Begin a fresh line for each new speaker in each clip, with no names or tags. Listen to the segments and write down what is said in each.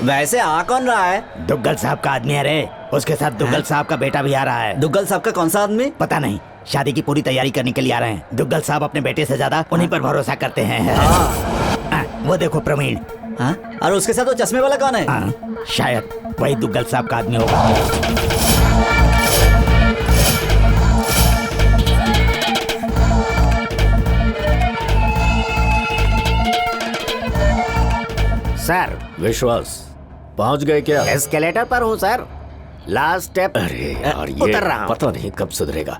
वैसे आ कौन रहा है?
दुग्गल साहब का आदमी है रे। उसके साथ दुग्गल साहब का बेटा भी आ रहा है।
दुग्गल साहब का कौन सा आदमी?
पता नहीं, शादी की पूरी तैयारी करने के लिए आ रहे हैं। दुग्गल साहब अपने बेटे से ज्यादा उन्हीं पर भरोसा करते हैं। वो देखो प्रवीण।
और उसके साथ वो चश्मे वाला कौन है?
शायद वही दुग्गल साहब का आदमी होगा।
सर
विश्वास, पहुंच गए क्या?
एस्केलेटर पर हूँ सर, लास्ट स्टेप।
अरे यार, ये
उतर रहा हूँ।
पता नहीं कब सुधरेगा।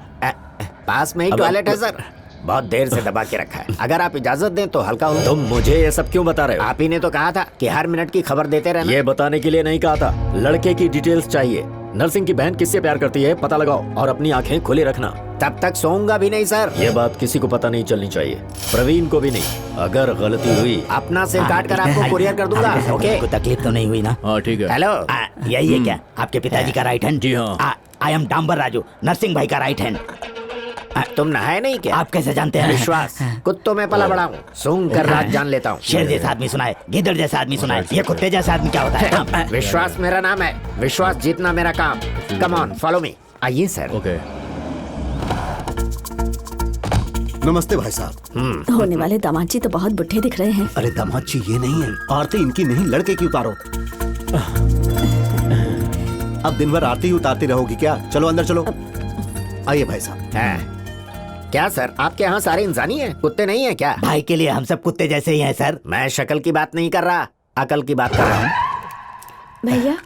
पास में ही टॉयलेट है सर, बहुत देर से दबा के रखा है। अगर आप इजाजत दें तो हल्का हो।
तुम मुझे ये सब क्यों बता रहे हो?
आप ही ने तो कहा था कि हर मिनट की खबर देते रहना।
ये बताने के लिए नहीं कहा था, लड़के की डिटेल्स चाहिए। नर्सिंग की बहन किससे प्यार करती है पता लगाओ और अपनी आंखें खुली रखना।
तब तक सोऊंगा भी नहीं सर।
ये बात किसी को पता नहीं चलनी चाहिए, प्रवीण को भी नहीं। अगर गलती हुई
अपना सिम काट कर आपको कुरियर कर दूंगा। ओके,
कोई तकलीफ तो नहीं हुई ना?
हाँ ठीक है।
हेलो,
यही है क्या आपके पिताजी का राइट हैंड?
जी हाँ।
आई एम डांबर राजू, नरसिंह भाई का राइट हैंड।
तुम नहाए नहीं क्या?
आप कैसे जानते हैं?
विश्वास, कुत्तों में पला बड़ा हूँ, सूंघ कर रात जान लेता हूँ।
शेर जैसा आदमी सुना है, गिद्दड़ जैसा आदमी सुना है, ये कुत्ते जैसा आदमी क्या होता है?
विश्वास मेरा नाम है, विश्वास जीतना मेरा काम। Come on, follow me. आइए सर।
ओके।
नमस्ते भाई साहब।
होने वाले दामाद जी तो बहुत बुढ़े दिख रहे हैं।
अरे दामाद जी ये नहीं है, आरती इनकी नहीं, लड़के की उतारो। अब दिन भर आरती ही उतारती रहोगी क्या? चलो अंदर चलो। आइए भाई साहब।
क्या सर, आपके यहाँ सारे इंसानी हैं, कुत्ते नहीं हैं क्या?
भाई के लिए हम सब कुत्ते जैसे ही हैं सर।
मैं शक्ल की बात नहीं कर रहा, अकल की बात कर रहा हूँ।
भैया,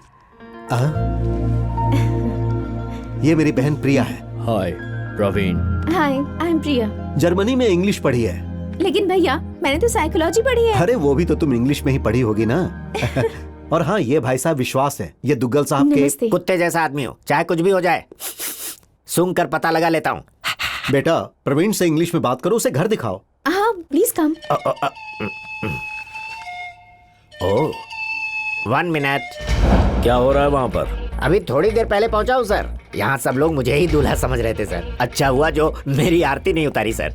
ये मेरी बहन प्रिया है।
हाय प्रवीण।
हाय, आई एम प्रिया।
जर्मनी में इंग्लिश पढ़ी है।
लेकिन भैया, मैंने तो साइकोलॉजी पढ़ी है।
अरे वो भी तो तुम इंग्लिश में ही पढ़ी होगी ना। और हाँ, ये भाई साहब विश्वास है, ये दुग्गल साहब के
कुत्ते जैसा आदमी हो, चाहे कुछ भी हो जाए सूंघ कर पता लगा लेता हूँ।
बेटा प्रवीण से इंग्लिश में बात करो, उसे घर दिखाओ।
हाँ प्लीज कम।
Oh, 1 minute.
क्या हो रहा है वहाँ पर?
अभी थोड़ी देर पहले पहुंचा हूँ सर। यहाँ सब लोग मुझे ही दूल्हा समझ रहे थे सर। अच्छा हुआ जो मेरी आरती नहीं उतारी सर।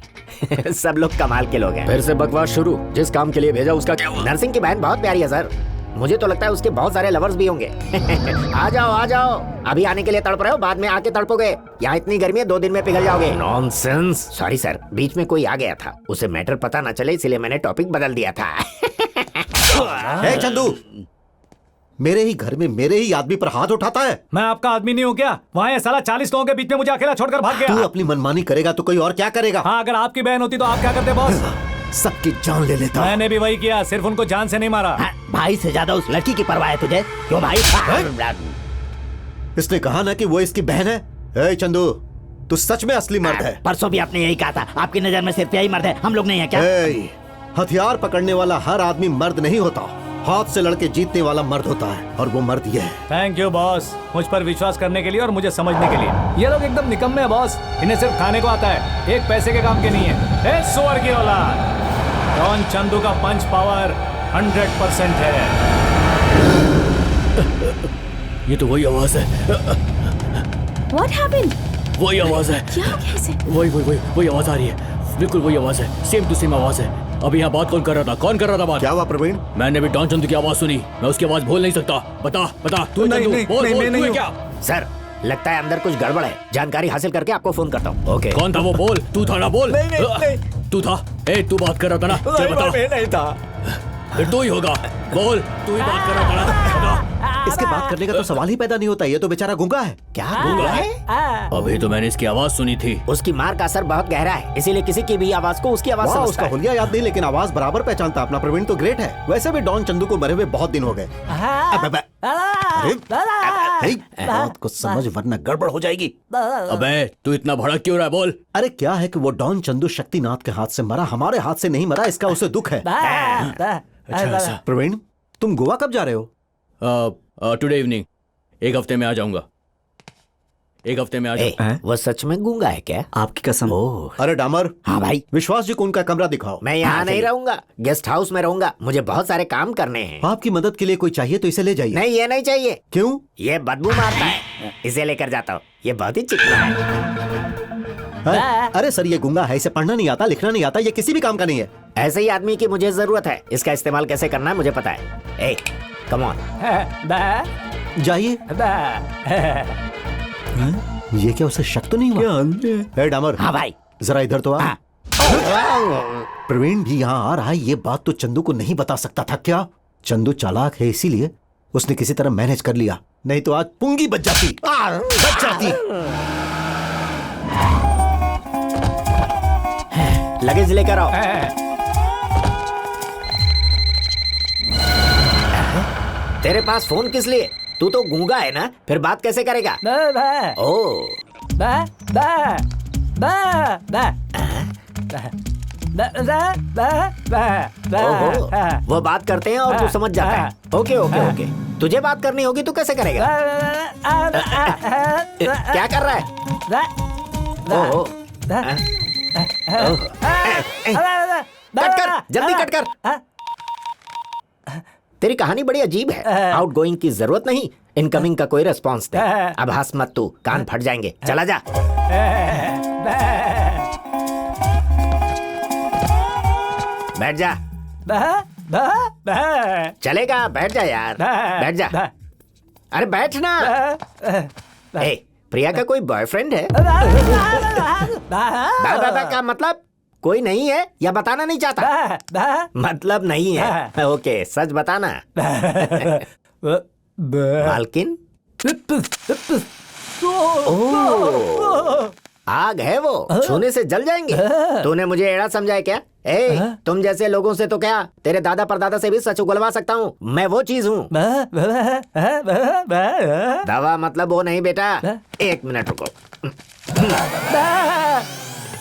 सब लोग कमाल के लोग हैं।
फिर से बकवास शुरू। जिस काम के लिए भेजा उसका क्या हुआ?
नर्सिंग की बहन बहुत प्यारी है सर, मुझे तो लगता है उसके बहुत सारे लवर्स भी होंगे। आ जाओ, अभी आने के लिए तड़प रहे हो, बाद में आके तड़पोगे। यहाँ इतनी गर्मी है, 2 दिन में पिघल जाओगे।
नॉनसेंस।
सॉरी सर, बीच में कोई आ गया था, उसे मैटर पता न चले इसलिए मैंने टॉपिक बदल दिया था।
ए चंदू, मेरे ही घर में मेरे ही आदमी पर हाथ उठाता है।
मैं आपका आदमी नहीं हूँ क्या? वहाँ ये साला 40 लोगों के बीच में मुझे अकेला छोड़कर भाग गया।
तू अपनी मनमानी करेगा तो कोई और क्या करेगा?
हाँ, अगर आपकी बहन होती तो आप क्या करते बॉस?
सबकी जान ले लेता।
मैंने भी वही किया, सिर्फ उनको जान से नहीं मारा।
भाई से ज्यादा उस लड़की की परवाह है तुझे? क्यों भाई?
इसने कहा ना कि वो इसकी बहन है। ए चंदू, तू सच में असली मर्द है।
परसों भी आपने यही कहा था, आपकी नजर में सिर्फ यही मर्द है, हम लोग नहीं है क्या?
हथियार पकड़ने वाला हर आदमी मर्द नहीं होता, हाथ से लड़के जीतने वाला मर्द होता है, और वो मर्द ये है।
थैंक यू बॉस, मुझ पर विश्वास करने के लिए और मुझे समझने के लिए। ये लोग एकदम निकम्मे हैं बॉस, इन्हें सिर्फ खाने को आता है, एक पैसे के काम के नहीं है। ए सुअर की औलाद, डॉन चंदू का पंच पावर 100% है।
ये तो वही आवाज है।
What happened?
वही आवाज है।
क्या कैसे?
वही आवाज आ रही है, बिल्कुल वही आवाज है, सेम टू सेम आवाज है। अभी यहाँ बात कौन कर रहा था? कौन कर रहा था बात?
क्या हुआ प्रवीण?
मैंने भी डॉन चंदू की आवाज सुनी, मैं उसकी आवाज भूल नहीं सकता। बता तू
नहीं,
चंदू,
नहीं,
बोल
नहीं,
बोल,
मैं
तू है
नहीं
क्या?
सर, लगता है अंदर कुछ गड़बड़ है, जानकारी हासिल करके आपको फोन करता हूँ। ओके।
कौन था वो? बोल। तू था ना? बोल। तू था? ए तू बात कर रहा था ना? चल बता।
मैं नहीं था।
फिर तू ही होगा, बोल। तू ही बात कर रहा था ना? बता।
इसके बात करने का तो सवाल ही पैदा नहीं होता, ये तो बेचारा गूंगा है।
क्या गूंगा है?
अभी तो मैंने इसकी आवाज सुनी थी।
उसकी मार का असर बहुत गहरा है, इसीलिए किसी की भी आवाज को उसकी आवाज
वाह,
समझता
उसका
है।
हुलिया याद नहीं लेकिन आवाज बराबर पहचानता। अपना प्रवीण तो ग्रेट है। वैसे भी डॉन चंदू को मरे हुए बहुत दिन हो गए। बहुत कुछ समझ वरना गड़बड़ हो जाएगी।
अबे तू इतना भड़क क्यों रहा है? बोल।
अरे क्या है कि वो डॉन चंदू शक्तिनाथ के हाथ से मरा, हमारे हाथ से नहीं मरा, इसका उसे दुख है।
अच्छा।
प्रवीण, तुम गोवा कब जा रहे हो?
Today evening. एक हफ्ते में आ जाऊंगा। एक हफ्ते में आ जाऊंगा।
वो सच में गूंगा है क्या?
आपकी कसम।
अरे डामर।
हाँ भाई।
विश्वास जी को उनका कमरा दिखाओ।
मैं यहाँ नहीं रहूंगा, गेस्ट हाउस में रहूंगा, मुझे बहुत सारे काम करने हैं।
आपकी मदद के लिए कोई चाहिए तो इसे ले जाइए।
नहीं, ये नहीं चाहिए।
क्यों?
ये बदबू मारता है, इसे लेकर जाता हूँ, ये बहुत ही चिकना है।
अरे सर, ये गूंगा है, इसे पढ़ना नहीं आता, लिखना नहीं आता, ये किसी भी काम का नहीं है।
ऐसे ही आदमी की मुझे जरूरत है, इसका इस्तेमाल कैसे करना है मुझे पता है। Come on.
जाइए। ये क्या उसे शक तो नहीं हुआ? डामर,
हाँ भाई।
जरा इधर तो आ।
हाँ।
प्रवीण भी यहाँ आ रहा है, ये बात तो चंदू को नहीं बता सकता था क्या? चंदू चालाक है, इसीलिए उसने किसी तरह मैनेज कर लिया, नहीं तो आज पुंगी बच जाती। बच जाती।
लगेज लेकर आओ। तेरे पास फोन किस लिए? तू तो गूंगा है ना, फिर बात कैसे करेगा? ओ ओहो, वो बात करते हैं और तू समझ जाता है। ओके ओके ओके, तुझे बात करनी होगी तो कैसे करेगा? क्या कर रहा है? ओहो, कट कर, जल्दी कट कर। तेरी कहानी बड़ी अजीब है। आउट गोइंग की जरूरत नहीं, इनकमिंग का कोई रिस्पॉन्स नहीं। अब हंस मत तू, कान फट जाएंगे। चला जा। बैठ जा। चलेगा, बैठ जा यार, बैठ जा। अरे बैठ ना। ए, प्रिया का कोई बॉयफ्रेंड है? दादा का मतलब कोई नहीं है या बताना नहीं चाहता? मतलब नहीं है। ओके, सच बताना। मालकिन? ओह, आग है वो, छूने से जल जाएंगे। तूने मुझे एड़ा समझा है क्या? तुम जैसे लोगों से तो क्या, तेरे दादा परदादा से भी सच उगलवा सकता हूँ। मैं वो चीज हूँ। दवा मतलब वो नहीं बेटा। 1 मिनट रुको।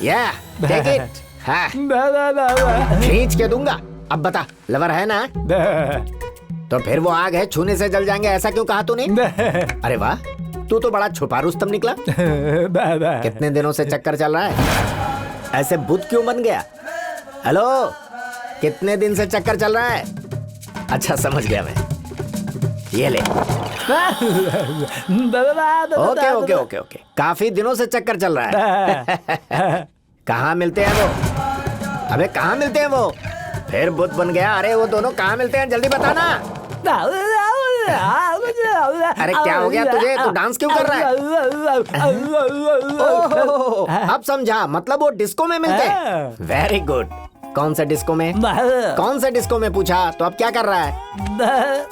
या टेक इट। हाँ, खींच के दूंगा। अब बता, लवर है ना? तो फिर वो आग है, छूने से जल जाएंगे, ऐसा क्यों कहा तूने? अरे वाह, तू तो बड़ा छुपा रुस्तम निकला। कितने दिनों से चक्कर चल रहा है? ऐसे भूत क्यों बन गया? हेलो, कितने दिन से चक्कर चल रहा है? अच्छा, समझ गया मैं। ये ले। ओके ओके ओके ओके, काफी दिनों से चक्कर चल रहा है। कहाँ मिलते हैं वो? अबे कहाँ मिलते हैं वो? फिर भूत बन गया। अरे वो दोनों कहाँ मिलते हैं, जल्दी बताना। अरे क्या हो गया तुझे? तू डांस क्यों कर रहा है? ओह, अब समझा, मतलब वो डिस्को में मिलते हैं। Very good. कौन से डिस्को में? कौन से डिस्को में पूछा तो अब क्या कर रहा है?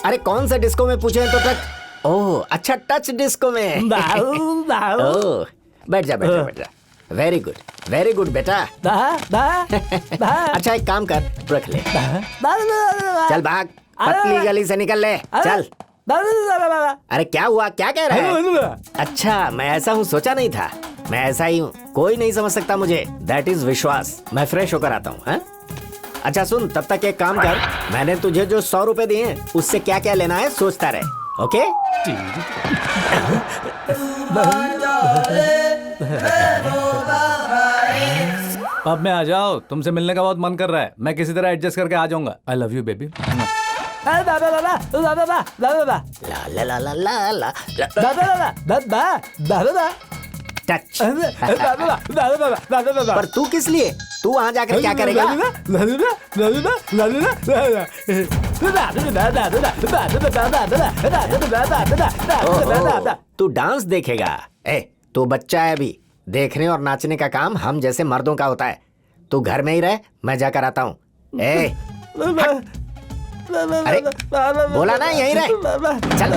अरे कौन से डिस्को में पूछे तो टच। ओह अच्छा, टच डिस्को में। ओह, बैठ जा बैठ जा बैठ जा। वेरी गुड बेटा। अच्छा एक काम कर, रख ले। चल भाग, पतली गली से निकल ले, चल। अरे क्या हुआ, क्या कह रहा है? अच्छा, मैं ऐसा हूँ सोचा नहीं था। मैं ऐसा ही हूँ, कोई नहीं समझ सकता मुझे। दैट इज विश्वास। मैं फ्रेश होकर आता हूँ। अच्छा सुन, तब तक एक काम कर, मैंने तुझे जो 100 रुपए दिए हैं उससे क्या क्या लेना है सोचता रहे। ओके?
अब मैं आ जाओ, तुमसे मिलने का बहुत मन कर रहा है। मैं किसी तरह एडजस्ट करके आ जाऊंगा। I love you baby.
Touch. पर तू किस लिए? तू वहां जाकर क्या करेगा? तू डांस देखेगा? तू बच्चा है अभी, देखने और नाचने का काम हम जैसे मर्दों का होता है। तू घर में ही रह, मैं जाकर आता हूँ। अरे बोला ना यहीं रह, चल।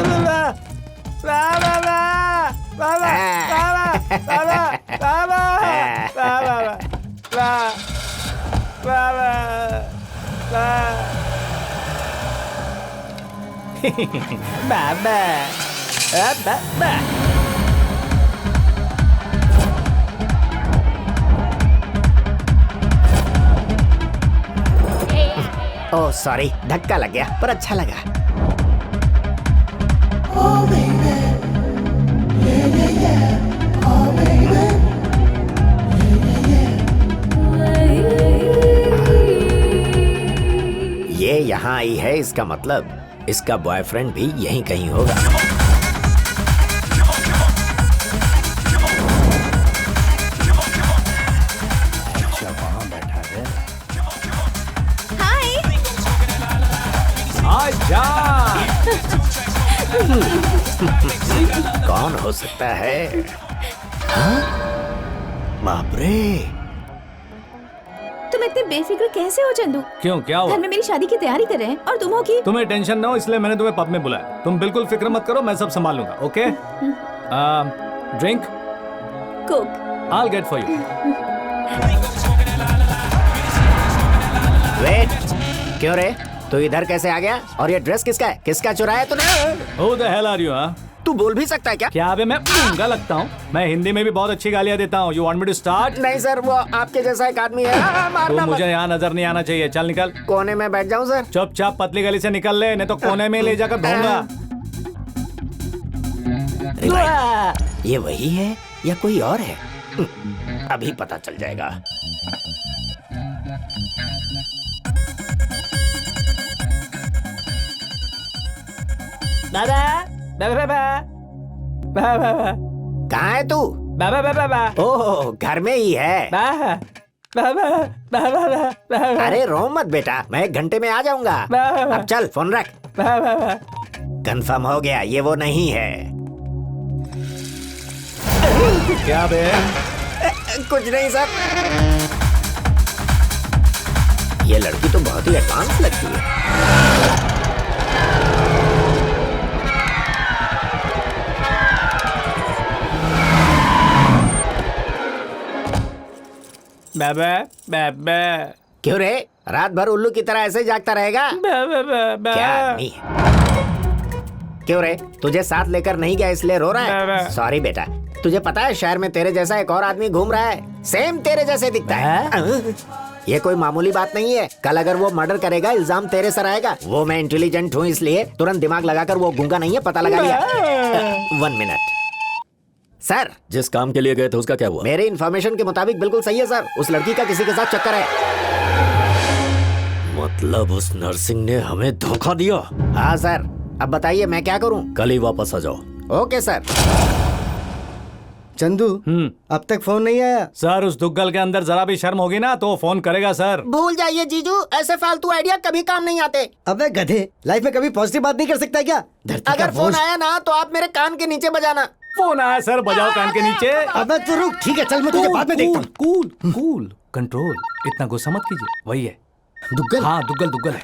ओह सॉरी, धक्का लग गया, पर अच्छा लगा। ये यहाँ आई है, इसका मतलब इसका बॉयफ्रेंड भी यहीं कहीं होगा।
हाय।
हाय जान।
कौन हो सकता है? हाँ? बाप रे।
तुम इतने बेफिक्र कैसे हो चंदू?
क्यों, क्या हुआ?
घर में मेरी शादी की तैयारी कर रहे हैं और तुम हो की।
तुम्हें टेंशन ना हो इसलिए मैंने तुम्हें पब में बुलाया। तुम बिल्कुल फिक्र मत करो, मैं सब संभाल लूंगा। Okay? Drink
coke.
I'll get for you.
Wait, क्यों रे? तू इधर कैसे आ गया? और ये ड्रेस किसका है? किसका चुराया तूने?
Who the hell are you, huh?
तू बोल भी सकता है क्या?
क्या बे मैं गूंगा लगता हूँ? मैं हिंदी में भी बहुत अच्छी गालियाँ देता हूँ। You want me to start?
नहीं सर, वो आपके जैसा एक आदमी है।
तो
मारना
मुझे
मत।
यहाँ नजर नहीं आना चाहिए। चल निकल।
कोने में बैठ जाऊं सर?
चुपचाप पतली गली से निकल ले, नहीं तो कोने में ले जाकर धोऊंगा।
अरे भाई, ये वही है या कोई और है? अभी पता चल जाएगा। कहाँ है तू? ओह, घर में ही है। अरे रो मत बेटा, मैं 1 घंटे में आ जाऊंगा। अब चल फोन रख। कंफर्म हो गया, ये वो नहीं है।
क्या बे?
कुछ नहीं सर। ये लड़की तो बहुत ही एडवांस लगती है। क्यों रे? रात भर उल्लू की तरह ऐसे जागता रहेगा? क्या आदमी है? क्यों रे? तुझे साथ लेकर नहीं गया इसलिए रो रहा है? सॉरी बेटा, तुझे पता है शहर में तेरे जैसा एक और आदमी घूम रहा है, सेम तेरे जैसे दिखता है। ये कोई मामूली बात नहीं है। कल अगर वो मर्डर करेगा इल्जाम तेरे सर आएगा। वो मैं इंटेलिजेंट हूँ इसलिए तुरंत दिमाग लगाकर वो गूंगा नहीं है, पता लगा लिया। 1 मिनट सर।
जिस काम के लिए गए थे उसका क्या हुआ?
मेरे इन्फॉर्मेशन के मुताबिक बिल्कुल सही है सर। उस लड़की का किसी के साथ चक्कर है।
मतलब उस नर्सिंग ने हमें धोखा दिया?
हाँ सर। अब बताइए मैं क्या करूँ?
कल ही वापस आ जाओ।
Okay sir.
चंदू, अब तक फोन नहीं आया।
सर उस दुग्गल के अंदर जरा भी शर्म होगी ना तो वो फोन करेगा सर।
भूल जाइए जीजू, ऐसे फालतू आइडिया कभी काम नहीं आते।
अबे गधे, लाइफ में कभी पॉजिटिव बात नहीं कर सकता क्या? धरती का
अगर फोन
बोझ।
आया ना तो आप मेरे कान के नीचे बजाना।
फोन आया सर, बजाओ कान के नीचे।
अबे तू रुक, ठीक है चल, मैं तुझे बाद में देखता हूँ।
कूल कूल कंट्रोल, इतना गुस्सा मत कीजिए। वही है
दुग्गल।
हाँ दुग्गल दुग्गल है।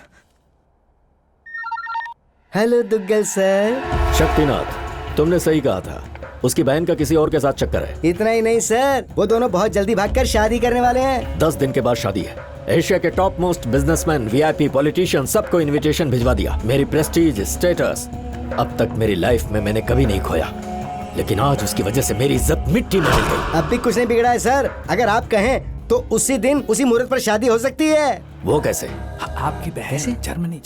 Hello Duggal sir.
शक्तिनाथ, तुमने सही कहा था, उसकी बहन का किसी और के साथ चक्कर है।
इतना ही नहीं सर, वो दोनों बहुत जल्दी भागकर शादी करने वाले हैं।
10 दिन के बाद शादी है। एशिया के top most businessman, VIP, politician सबको इनविटेशन भिजवा दिया। मेरी प्रेस्टीज, स्टेटस अब तक मेरी लाइफ में मैंने कभी नहीं खोया, लेकिन आज उसकी वजह से मेरी इज्जत मिट्टी में मिल गई।
अब भी कुछ नहीं बिगड़ा है सर। अगर आप कहें तो उसी दिन उसी मुहूर्त पर शादी हो सकती है।
वो कैसे?
आपकी बहन जर्मनी।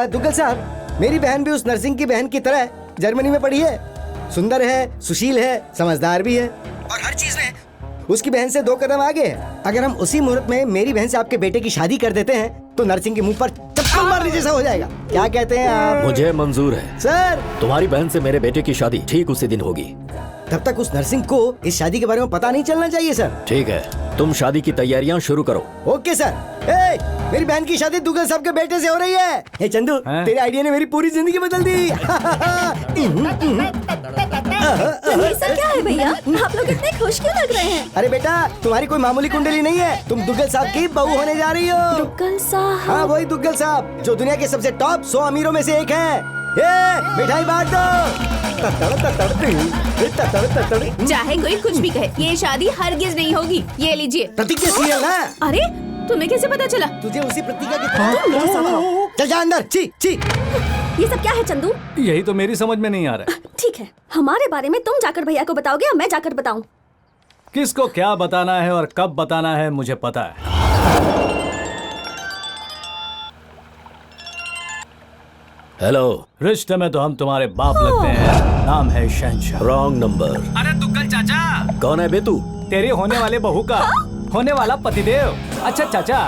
दुग्गल साहब, मेरी बहन भी उस नर्सिंग की बहन की तरह जर्मनी में पढ़ी है। सुंदर है, सुशील है, समझदार भी है और हर चीज में उसकी बहन से 2 कदम आगे है। अगर हम उसी मुहूर्त में मेरी बहन से आपके बेटे की शादी कर देते हैं तो नर्सिंग के मुंह पर चप्पल मारने जैसा हो जाएगा। क्या कहते हैं आप?
मुझे मंजूर है
सर।
तुम्हारी बहन से मेरे बेटे की शादी ठीक उसी दिन होगी।
तब तक उस नर्सिंग को इस शादी के बारे में पता नहीं चलना चाहिए सर।
ठीक है, तुम शादी की तैयारियां शुरू करो।
Okay sir. मेरी बहन की शादी दुग्गल साहब के बेटे से हो रही है। हे चंदू, तेरे आइडिया ने मेरी पूरी जिंदगी बदल दी।
ये सब क्या है भैया? आप लोग इतने खुश क्यों लग रहे हैं?
अरे बेटा, तुम्हारी कोई मामूली कुंडली नहीं है, तुम दुग्गल साहब की बहू होने जा रही हो।
दुग्गल साहब?
हाँ, वही दुग्गल साहब जो दुनिया के सबसे टॉप 100 अमीरों में से एक है। मिठाई बांट दो।
चाहे कोई कुछ भी कहे, ये शादी हरगिज नहीं होगी। ये लीजिए।
प्रतिज्ञा सीरियल ना?
अरे तुम्हें कैसे पता चला?
तुझे उसी प्रतिज्ञा की
तुम मेरे साथ आओ।
चल जा अंदर। छी छी।
ये सब क्या है चंदू?
यही तो मेरी समझ में नहीं आ रहा है।
ठीक है, हमारे बारे में तुम जाकर भैया को बताओगे या मैं जाकर बताऊं?
किसको क्या बताना है और कब बताना है मुझे पता है।
हेलो।
रिश्ते में तो हम तुम्हारे बाप लगते हैं। नाम है शहंशाह।
Wrong number.
अरे दुग्गल चाचा।
कौन है बे तू?
तेरे होने वाले बहू का होने वाला पतिदेव। अच्छा चाचा,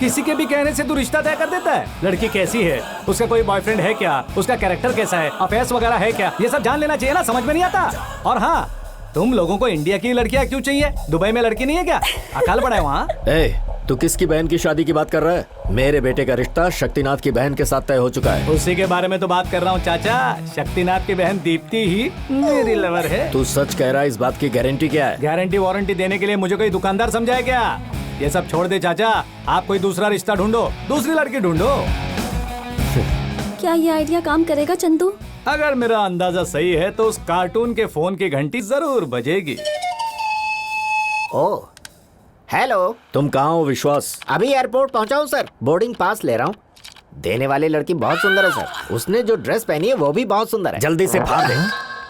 किसी के भी कहने से तू रिश्ता तय कर देता है? लड़की कैसी है, उसका कोई बॉयफ्रेंड है क्या, उसका कैरेक्टर कैसा है, अफेयर्स वगैरह है क्या, ये सब जान लेना चाहिए ना। समझ में नहीं आता। और हाँ, तुम लोगों को इंडिया की लड़कियां क्यों चाहिए? दुबई में लड़की नहीं है क्या? अकाल पड़ा है वहाँ।
तू किसकी बहन की शादी की बात कर रहा है? मेरे बेटे का रिश्ता शक्तिनाथ की बहन के साथ तय हो चुका है।
उसी के बारे में तो बात कर रहा हूँ चाचा। शक्तिनाथ की बहन दीप्ति ही मेरी लवर है।
तू सच कह रहा है? इस बात की गारंटी क्या है?
गारंटी वारंटी देने के लिए मुझे कोई दुकानदार समझा है क्या? ये सब छोड़ दे चाचा, आप कोई दूसरा रिश्ता ढूंढो, दूसरी लड़की ढूंढो।
क्या ये आइडिया काम करेगा चंदू?
अगर मेरा अंदाजा सही है तो उस कार्टून के फोन की घंटी जरूर बजेगी।
ओ हेलो,
तुम कहाँ हो विश्वास?
अभी एयरपोर्ट पहुंचा हूँ सर, बोर्डिंग पास ले रहा हूँ। देने वाली लड़की बहुत सुंदर है सर, उसने जो ड्रेस पहनी है वो भी बहुत सुंदर है।
जल्दी से फाड़ दे।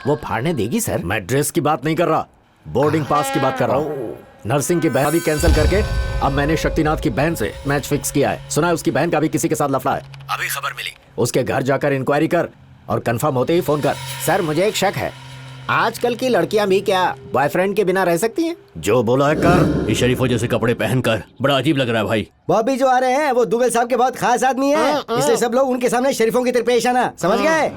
वो फाड़ने देगी सर?
मैं ड्रेस की बात नहीं कर रहा, बोर्डिंग पास की बात कर रहा हूँ। नर्सिंग की बहन कैंसिल करके अब मैंने शक्तिनाथ की बहन से मैच फिक्स किया है। सुना है उसकी बहन का भी किसी के साथ लफड़ा है। अभी खबर मिली, उसके घर जाकर इंक्वायरी कर और कंफर्म होते ही फोन कर।
सर मुझे एक शक है, आजकल की लड़कियां भी क्या बॉयफ्रेंड के बिना रह सकती हैं?
जो बोला है कर।
इस शरीफों जैसे कपड़े पहनकर बड़ा अजीब लग रहा है भाई।
बॉबी जो आ रहे हैं वो दुगल साहब के बहुत खास आदमी है, इसलिए सब लोग उनके सामने शरीफों की तरह पेश आना, समझ गए?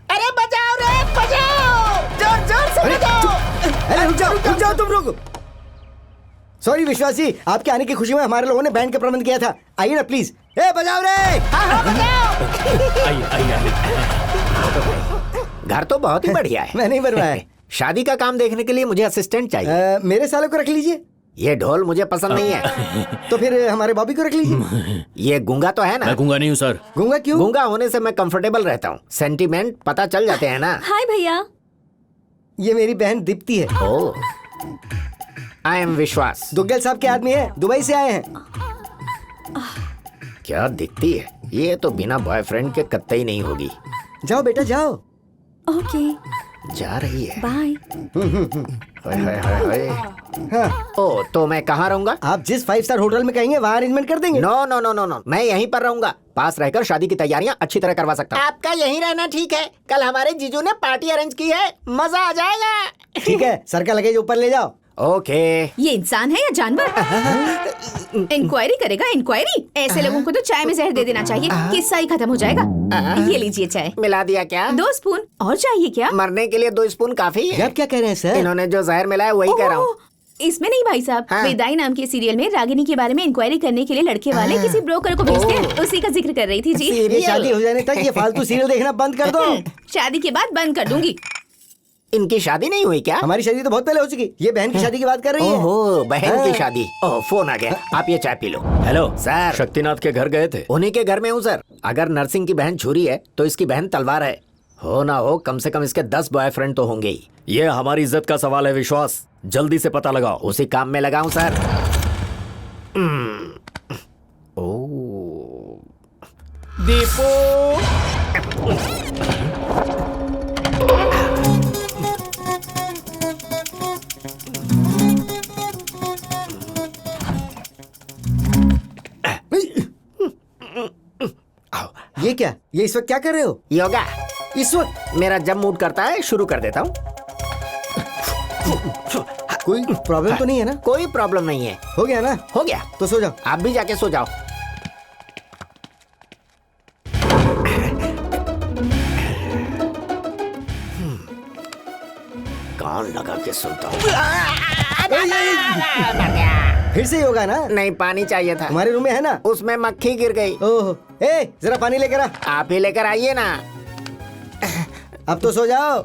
अरे बचाओ रे बचाओ, जोर जोर से बचाओ।
अरे रुक जाओ तुम लोग। सॉरी विश्वास जी, आपके आने की खुशी में हमारे लोगों ने बैंड का प्रबंध किया था। आइए ना प्लीज। ए बजाओ रे।
घर तो बहुत ही बढ़िया है।
मैं नहीं बनवाया।
शादी का काम देखने के लिए मुझे असिस्टेंट चाहिए।
मेरे सालों को रख लीजिए।
ये ढोल मुझे पसंद नहीं है।
तो फिर हमारे बॉबी को रख लीजिए।
ये गूंगा तो है ना?
मैं गूंगा नहीं हूँ सर।
गूंगा क्यों?
गूंगा होने से मैं कंफर्टेबल रहता हूँ, सेंटीमेंट पता चल जाते हैं ना।
हाय भैया।
ये मेरी बहन दीप्ति है।
ओ आई एम विश्वास।
दुग्गल साहब के आदमी है, दुबई से आए हैं।
क्या दिखती है, ये तो बिना बॉयफ्रेंड के कतई नहीं होगी।
जाओ बेटा जाओ।
ओके
जा रही है।
बाय।
हाँ।
ओ तो मैं कहाँ रहूंगा?
आप जिस 5 स्टार होटल में कहेंगे वहाँ अरेंजमेंट कर देंगे।
No no no no no, मैं यहीं पर रहूंगा। पास रहकर शादी की तैयारियां अच्छी तरह करवा सकता हूँ। आपका यहीं रहना ठीक है? कल हमारे जीजू ने पार्टी अरेंज की है, मजा आ जाएगा।
ठीक है, सर का लगेज ऊपर ले जाओ।
ओके।
ये इंसान है या जानवर? इंक्वायरी करेगा इंक्वायरी? ऐसे लोगों को तो चाय में जहर दे देना चाहिए, किस्सा ही खत्म हो जाएगा। ये लीजिए चाय।
मिला दिया क्या?
2 स्पून और चाहिए क्या?
मरने के लिए 2 स्पून काफी है।
आप क्या कह रहे हैं सर?
इन्होंने जो जहर मिलाया वही कह रहा हूँ।
इसमें नहीं भाई साहब,
हाँ।
विदाई नाम के सीरियल में रागिनी के बारे में इंक्वायरी करने के लिए लड़के वाले किसी ब्रोकर को भेजते हैं, उसी का जिक्र कर रही थी जी।
मेरी शादी हो जाने तक ये फालतू सीरियल देखना बंद कर दो।
शादी के बाद बंद कर दूंगी।
इनकी शादी नहीं हुई क्या?
हमारी शादी तो बहुत पहले हो चुकी। ये बहन की शादी की बात कर रही है।
ओहो, बहन की
हाँ।
शादी। ओह फोन आ गया, आप ये चाय पी लो।
Hello
sir.
शक्तिनाथ के घर गए थे?
उन्हीं के घर में हूँ सर। अगर नरसिंह की बहन छुरी है तो इसकी बहन तलवार है। हो ना हो कम से कम इसके 10 बॉयफ्रेंड तो होंगे ही।
ये हमारी इज्जत का सवाल है विश्वास, जल्दी से पता लगाओ।
उसी काम में लगाऊं सर। ओ
दीपू
ये क्या? ये इस वक्त क्या कर रहे हो?
योगा।
इस वक्त?
मेरा जब मूड करता है शुरू कर देता हूँ।
कोई प्रॉब्लम तो नहीं है ना?
कोई प्रॉब्लम नहीं है।
हो गया ना?
हो गया
तो सो जाओ।
आप भी जाके सो जाओ। कान लगा के सुनता हूँ।
फिर से योगा ना?
नहीं पानी चाहिए था।
हमारे रूम में है ना?
उसमें मक्खी गिर गई।
ओह, ए जरा पानी लेकर आ।
आप ही लेकर आइए ना।
अब तो सो जाओ।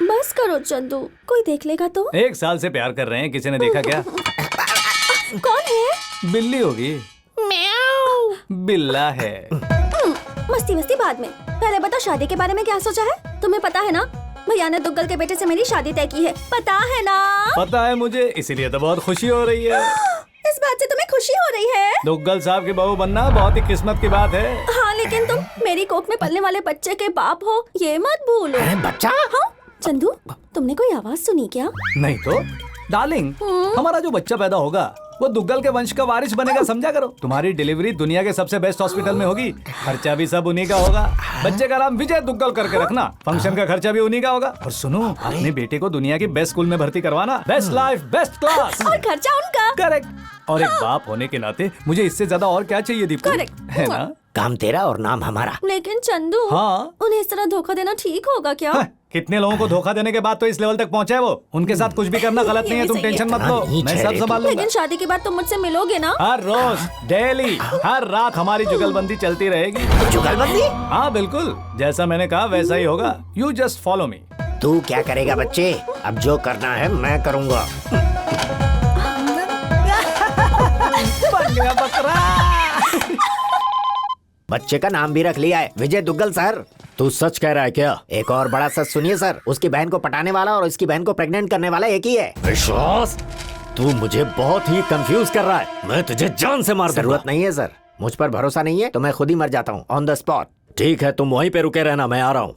बस करो चंदू, कोई देख लेगा तो।
1 साल से प्यार कर रहे हैं, किसी ने देखा क्या?
कौन है?
बिल्ली होगी। बिल्ला है।
मस्ती मस्ती बाद में, पहले बता शादी के बारे में क्या सोचा है? तुम्हें पता है ना भैया ने दुग्गल के बेटे से मेरी शादी तय की है, पता है ना?
पता है मुझे, इसीलिए तो बहुत खुशी हो रही है।
इस बात से तुम्हें खुशी हो रही है?
दुग्गल साहब की बहू बनना बहुत ही किस्मत की बात है।
हाँ लेकिन तुम मेरी कोख में पलने वाले बच्चे के बाप हो, ये मत भूलो।
बच्चा?
हाँ चंदू, तुमने कोई आवाज सुनी क्या?
नहीं तो डार्लिंग, हमारा जो बच्चा पैदा होगा वो दुग्गल के वंश का वारिस बनेगा, समझा करो। तुम्हारी डिलीवरी दुनिया के सबसे बेस्ट हॉस्पिटल में होगी, खर्चा भी सब उन्हीं का होगा। बच्चे का नाम विजय दुग्गल करके रखना, फंक्शन का खर्चा भी उन्हीं का होगा। और सुनो, अपने बेटे को दुनिया की बेस्ट स्कूल में भर्ती करवाना, बेस्ट लाइफ बेस्ट क्लास,
और खर्चा उनका।
करेक्ट। और एक बाप होने के नाते मुझे इससे ज्यादा और क्या चाहिए दीपू, है ना?
काम तेरा और नाम हमारा।
लेकिन चंदू,
हाँ?
उन्हें इस तरह धोखा देना ठीक होगा क्या?
हाँ, कितने लोगों को धोखा देने के बाद तो इस लेवल तक पहुंचे वो। उनके साथ कुछ भी करना गलत नहीं है, तुम टेंशन मत लो, मैं सब संभाल लूंगा।
लेकिन शादी के बाद तुम मुझसे मिलोगे ना?
हर रोज, डेली, हर रात हमारी जुगलबंदी चलती रहेगी।
जुगलबंदी?
हाँ बिल्कुल, जैसा मैंने कहा वैसा ही होगा। You just follow me.
तू क्या करेगा बच्चे? अब जो करना है मैं करूँगा।
बन गया बकरा।
बच्चे का नाम भी रख लिया है, विजय दुग्गल सर।
तू सच कह रहा है क्या?
एक और बड़ा सच सुनिए सर, उसकी बहन को पटाने वाला और उसकी बहन को प्रेग्नेंट करने वाला एक ही है।
विश्वास, तू मुझे बहुत ही कंफ्यूज कर रहा है। मैं तुझे जान से मार दूंगा।
जरूरत नहीं है सर, मुझ पर भरोसा नहीं है तो मैं खुद ही मर जाता हूँ ऑन द स्पॉट।
ठीक है, तुम वहीं पे रुके रहना, मैं आ रहा हूँ।